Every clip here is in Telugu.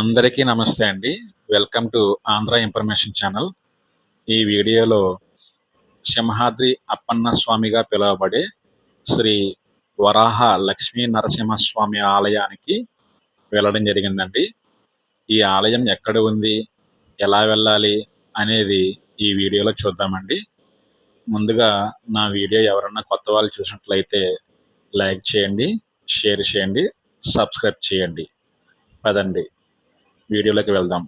అందరికీ నమస్తే అండి. Welcome to Andhra information channel. ఈ వీడియోలో సింహాద్రి అప్పన్న స్వామిగా పిలువబడే శ్రీ వరాహ లక్ష్మీ నరసింహస్వామి ఆలయానికి వెళ్ళడం జరిగిందండి. ఈ ఆలయం ఎక్కడ ఉంది, ఎలా వెళ్ళాలి అనేది ఈ వీడియోలో చూద్దామండి. ముందుగా నా వీడియో ఎవరన్నా కొత్త వాళ్ళు చూసినట్లయితే లైక్ చేయండి, షేర్ చేయండి, సబ్స్క్రైబ్ చేయండి. పదండి వీడియోలోకి వెళ్దాం.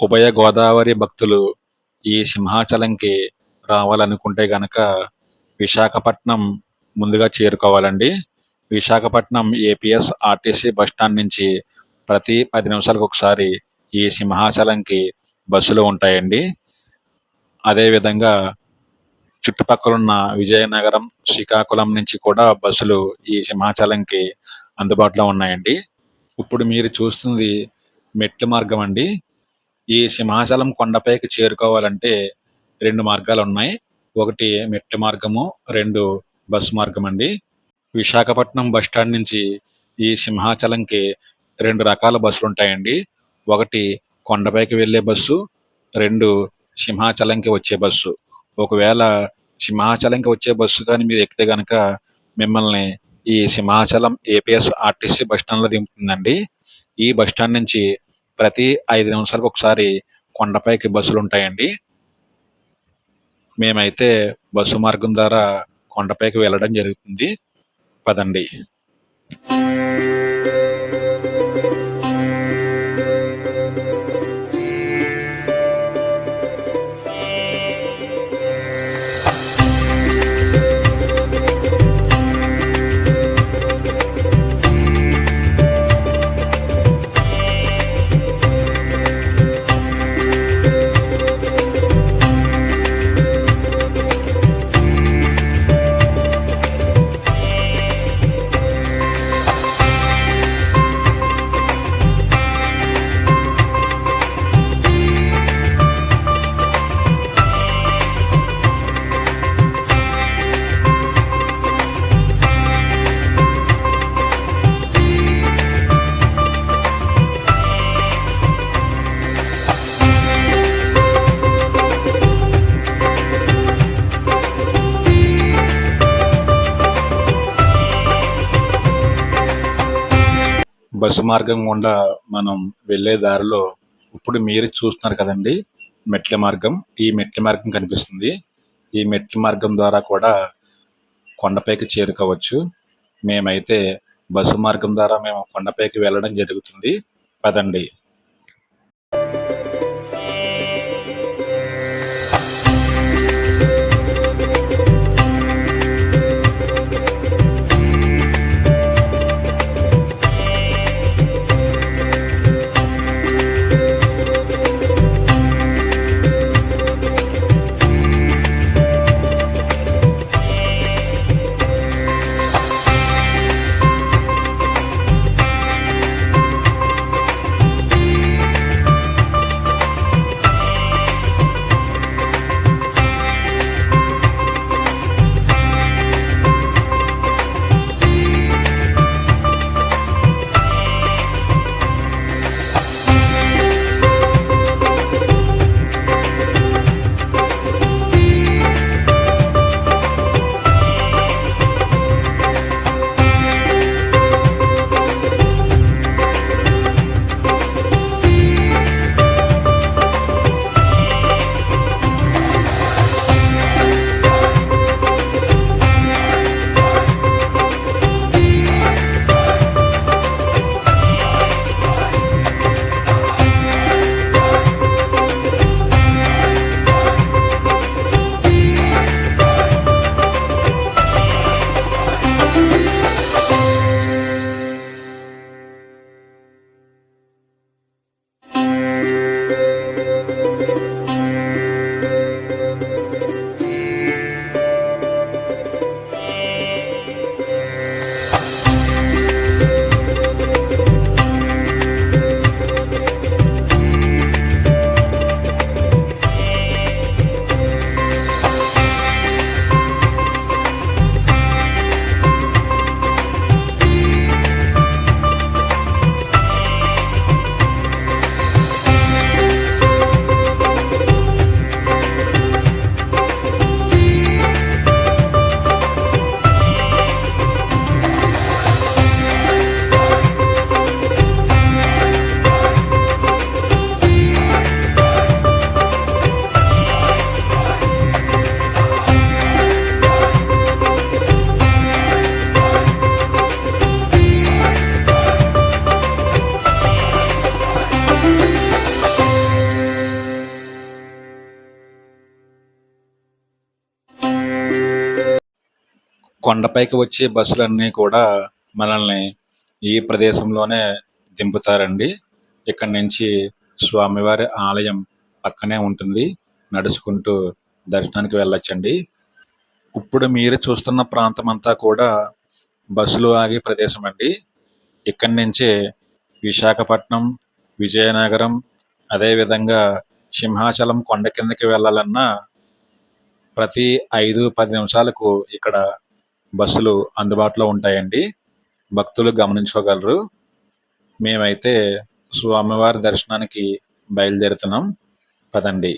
ఉభయ గోదావరి భక్తులు ఈ సింహాచలంకి రావాలనుకుంటే గనక విశాఖపట్నం ముందుగా చేరుకోవాలండి. విశాఖపట్నం ఏపీఎస్ ఆర్టీసీ బస్టాండ్ నుంచి ప్రతి 10 నిమిషాలకు ఒకసారి ఈ సింహాచలంకి బస్సులు ఉంటాయండి. అదేవిధంగా చుట్టుపక్కలున్న విజయనగరం, శ్రీకాకుళం నుంచి కూడా బస్సులు ఈ సింహాచలంకి అందుబాటులో ఉన్నాయండి. ఇప్పుడు మీరు చూస్తుంది మెట్ల మార్గం అండి. ఈ సింహాచలం కొండపైకి చేరుకోవాలంటే 2 మార్గాలు ఉన్నాయి. ఒకటి మెట్ల మార్గము, 2 బస్సు మార్గం అండి. విశాఖపట్నం బస్టాండ్ నుంచి ఈ సింహాచలంకి 2 రకాల బస్సులు ఉంటాయండి. ఒకటి కొండపైకి వెళ్ళే బస్సు, 2 సింహాచలంకి వచ్చే బస్సు. ఒకవేళ సింహాచలంకి వచ్చే బస్సు కానీ మీరు ఎక్కితే కనుక మిమ్మల్ని ఈ సింహాచలం ఏపీఎస్ ఆర్టీసీ బస్టాండ్లో దింపుతుందండి. ఈ బస్టాండ్ నుంచి ప్రతి 5 నిమిషాలకు ఒకసారి కొండపైకి బస్సులు ఉంటాయండి. మేమైతే బస్సు మార్గం ద్వారా కొండపైకి వెళ్ళడం జరుగుతుంది. పదండి. బస్సు మార్గం గుండా మనం వెళ్ళే దారిలో ఇప్పుడు మీరు చూస్తున్నారు కదండి మెట్ల మార్గం. ఈ మెట్ల మార్గం కనిపిస్తుంది. ఈ మెట్ల మార్గం ద్వారా కూడా కొండపైకి చేరుకోవచ్చు. మేమైతే బస్సు మార్గం ద్వారా మేము కొండపైకి వెళ్ళడం జరుగుతుంది. పదండి. కొండపైకి వచ్చే బస్సులన్నీ కూడా మనల్ని ఈ ప్రదేశంలోనే దింపుతారండి. ఇక్కడి నుంచి స్వామివారి ఆలయం పక్కనే ఉంటుంది. నడుచుకుంటూ దర్శనానికి వెళ్ళొచ్చండి. ఇప్పుడు మీరు చూస్తున్న ప్రాంతం అంతా కూడా బస్సులు ఆగే ప్రదేశం అండి. ఇక్కడి నుంచే విశాఖపట్నం, విజయనగరం, అదేవిధంగా సింహాచలం కొండ కిందకి వెళ్ళాలన్నా ప్రతి 5-10 నిమిషాలకు ఇక్కడ బస్సులు అందుబాటులో ఉంటాయండి. భక్తులు గమనించుకోగలరు. మేమైతే స్వామివారి దర్శనానికి బయలుదేరుతున్నాం. పదండి.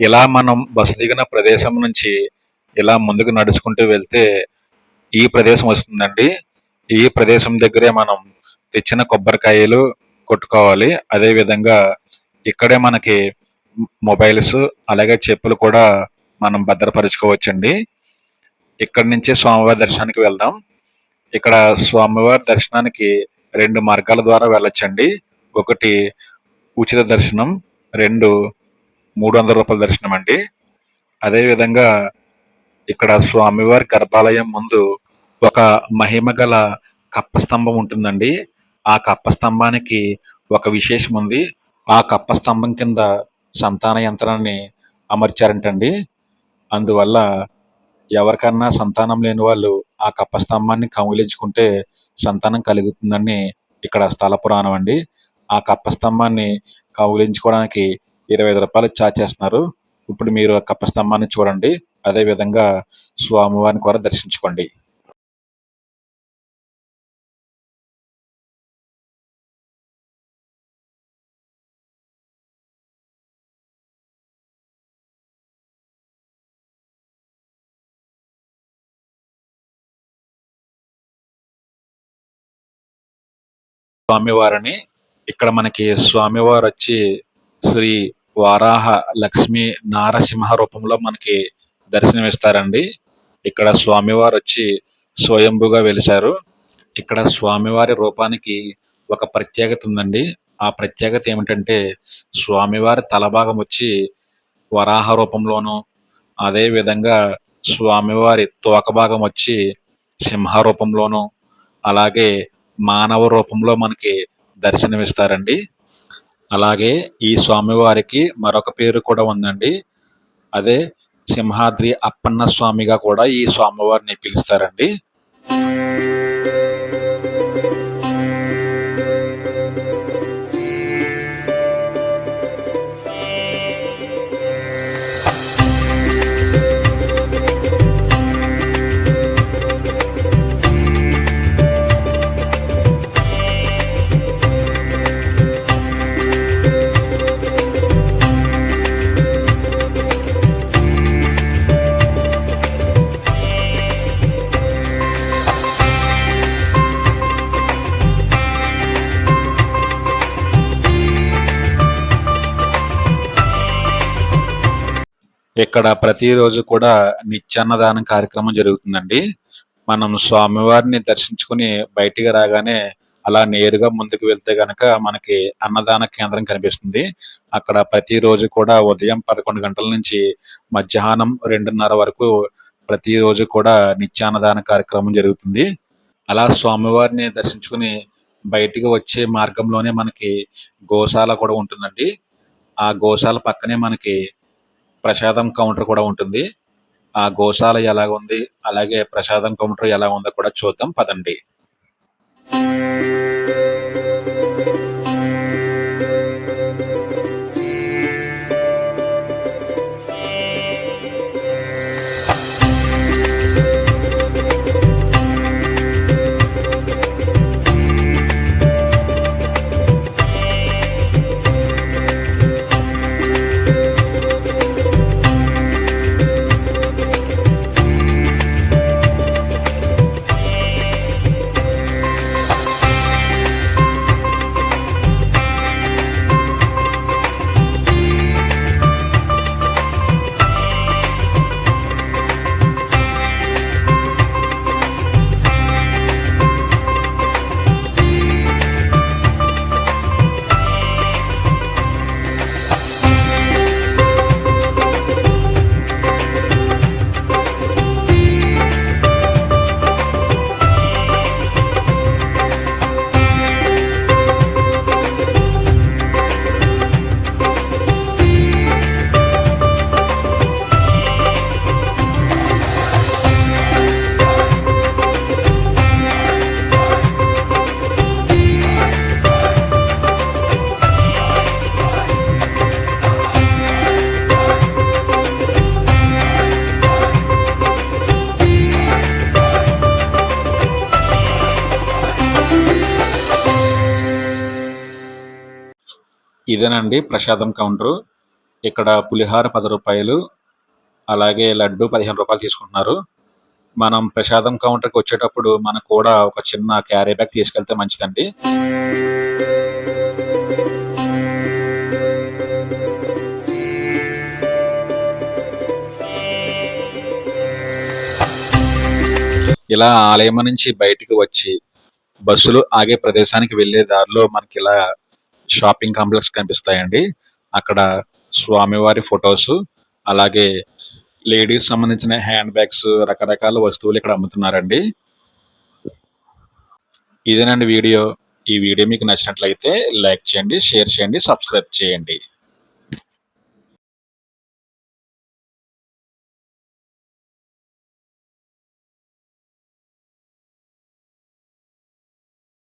ఇలా మనం బస్సు దిగిన ప్రదేశం నుంచి ఇలా ముందుకు నడుచుకుంటూ వెళ్తే ఈ ప్రదేశం వస్తుందండి. ఈ ప్రదేశం దగ్గరే మనం తెచ్చిన కొబ్బరికాయలు కొట్టుకోవాలి. అదే విధంగా ఇక్కడే మనకి మొబైల్స్ అలాగే చెప్పులు కూడా మనం భద్రపరుచుకోవచ్చండి. ఇక్కడి నుంచే స్వామివారి దర్శనానికి వెళ్దాం. ఇక్కడ స్వామివారి దర్శనానికి 2 మార్గాల ద్వారా వెళ్ళొచ్చండి. ఒకటి ఉచిత దర్శనం, 2 రూ. 300 దర్శనం అండి. అదేవిధంగా ఇక్కడ స్వామివారి గర్భాలయం ముందు ఒక మహిమ గల కప్ప స్తంభం ఉంటుందండి. ఆ కప్ప స్తంభానికి ఒక విశేషం ఉంది. ఆ కప్ప స్తంభం కింద సంతాన యంత్రాన్ని అమర్చారంటండి. అందువల్ల ఎవరికన్నా సంతానం లేని వాళ్ళు ఆ కప్ప స్తంభాన్ని కౌగిలించుకుంటే సంతానం కలుగుతుందని ఇక్కడ స్థల పురాణం అండి. ఆ కప్ప స్తంభాన్ని కౌగిలించుకోవడానికి రూ. 25 ఛార్జ్ చేస్తున్నారు. ఇప్పుడు మీరు ఆ కప్ప స్తంభాన్ని చూడండి. అదే విధంగా స్వామివారిని కూడా దర్శించుకోండి. స్వామివారిని ఇక్కడ మనకి స్వామివారు వచ్చి శ్రీ వారాహ లక్ష్మీ నారసింహ రూపంలో మనకి దర్శనమిస్తారండి. ఇక్కడ స్వామివారు వచ్చి స్వయంభుగా వెలిశారు. ఇక్కడ స్వామివారి రూపానికి ఒక ప్రత్యేకత ఉందండి. ఆ ప్రత్యేకత ఏమిటంటే స్వామివారి తలభాగం వచ్చి వరాహ రూపంలోను, అదే విధంగా స్వామివారి తోక భాగం వచ్చి సింహ రూపంలోను, అలాగే మానవ రూపంలో మనకి దర్శనమిస్తారండి. అలాగే ఈ స్వామివారికి మరొక పేరు కూడా ఉందండి. అదే సింహాద్రి అప్పన్న స్వామిగా కూడా ఈ స్వామివారిని పిలుస్తారండి. ఇక్కడ ప్రతిరోజు కూడా నిత్యాన్నదానం కార్యక్రమం జరుగుతుందండి. మనం స్వామివారిని దర్శించుకుని బయటికి రాగానే అలా నేరుగా ముందుకు వెళ్తే గనక మనకి అన్నదాన కేంద్రం కనిపిస్తుంది. అక్కడ ప్రతిరోజు కూడా ఉదయం 11 గంటల నుంచి మధ్యాహ్నం 2:30 వరకు ప్రతిరోజు కూడా నిత్యాన్నదాన కార్యక్రమం జరుగుతుంది. అలా స్వామివారిని దర్శించుకుని బయటికి వచ్చే మార్గంలోనే మనకి గోశాల కూడా ఉంటుందండి. ఆ గోశాల పక్కనే మనకి ప్రసాదం కౌంటర్ కూడా ఉంటుంది. ఆ గోశాల ఎలాగుంది, అలాగే ప్రసాదం కౌంటర్ ఎలా ఉందో కూడా చూద్దాం పదండి. ఇదేనండి ప్రసాదం కౌంటరు. ఇక్కడ పులిహార రూ. 10, అలాగే లడ్డు రూ. 15 తీసుకుంటున్నారు. మనం ప్రసాదం కౌంటర్‌కి వచ్చేటప్పుడు మనకు కూడా ఒక చిన్న క్యారీ బ్యాగ్ తీసుకెళ్తే మంచిదండి. ఇలా ఆలయం నుంచి బయటికి వచ్చి బస్సులు ఆగే ప్రదేశానికి వెళ్ళే దారిలో మనకిలా షాపింగ్ కాంప్లెక్స్ కనిపిస్తాయండి. అక్కడ స్వామివారి ఫొటోస్, అలాగే లేడీస్ సంబంధించిన హ్యాండ్ బ్యాగ్స్, రకరకాల వస్తువులు ఇక్కడ అమ్ముతున్నారండి. ఇదేనండి వీడియో. ఈ వీడియో మీకు నచ్చినట్లయితే లైక్ చేయండి, షేర్ చేయండి, సబ్స్క్రైబ్ చేయండి.